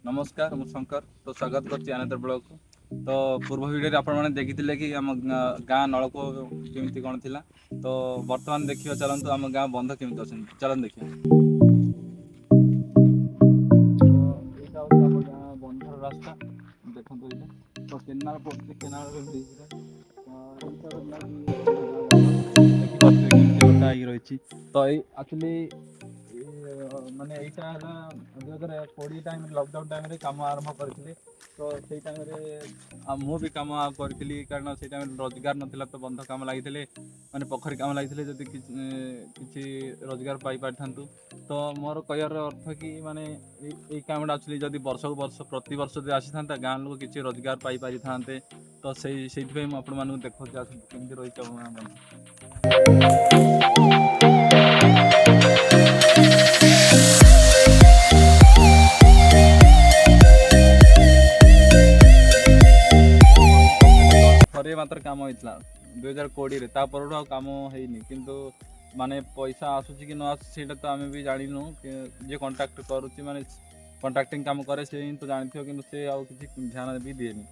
नमस्कार मु शंकर तो स्वागत करछि अनदर ब्लॉग को। तो पूर्व वीडियो आपण मैंने देखिथिले कि आम गाँ नलकूप केमती कौन थिला। तो वर्तमान देखिए चलतु आम गाँ बंध केमती अच्छे चलन देखिए। तो यहाँ हूँ आम गाँ बंधर रास्ता देखो ये तो केनाल पड़े केनाल देखिए लटा रही तो एक्चुअली माने एटा है 2020 टाइम लॉकडाउन टाइम रे काम आरंभ करथिले। तो सेई टाइम रे मु भी काम करथिली कारण सेई टाइम रोजगार नथिला तो बंध काम लागिथिले माने पोखरी काम लागिथिले जदि किछि रोजगार पाई पारथांतु। तो मोर कहर अर्थ कि माने ए काम एक्चुअली जदि वर्ष को वर्ष प्रति वर्ष जदि आसी थांता गाँ लोक किछि रोजगार पाई पारि थांते। तो सेई पे मु आपण मानू देखौ केमती रही थरे मात्र काम होता 2020 रे तापर काम होनी किंतु माने पैसा आसूची कि न आसूची तो आम भी जानु जे कंट्राक्ट करुच्ची माने कंट्राक्टिंग काम करे से तो जानी कि से आउ किसी ध्यान भी दिएनी।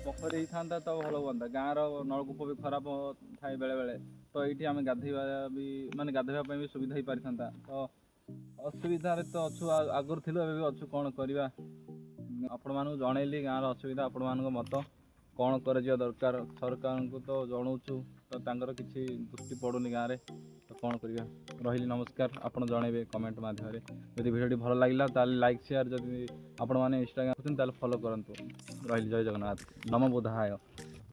पोखरी था तो भल हाँ गाँव नलकूप भी खराब थाए बेले बेले तो ये आम गाधेवा भी माने गाधेवा भी सुविधा हो पारि था। तो असुविधा तो अच्छु आगुरी थी भी अच्छु कौन करवा आपण मानू जनइली गाँव असुविधा आपण मान मत कौन कर दरकार सरकार को तो जनाऊँ तो किसी दृष्टि पड़ूनी गाँव में तो कौन करवा रही नमस्कार आपड़ जनइबे कमेंट माध्यम जब भिडियो भल लगे तो लाइक शेयर जब आपण मैंने इंस्टाग्राम फॉलो करूँ रही जय जगन्नाथ नमो बुधाय।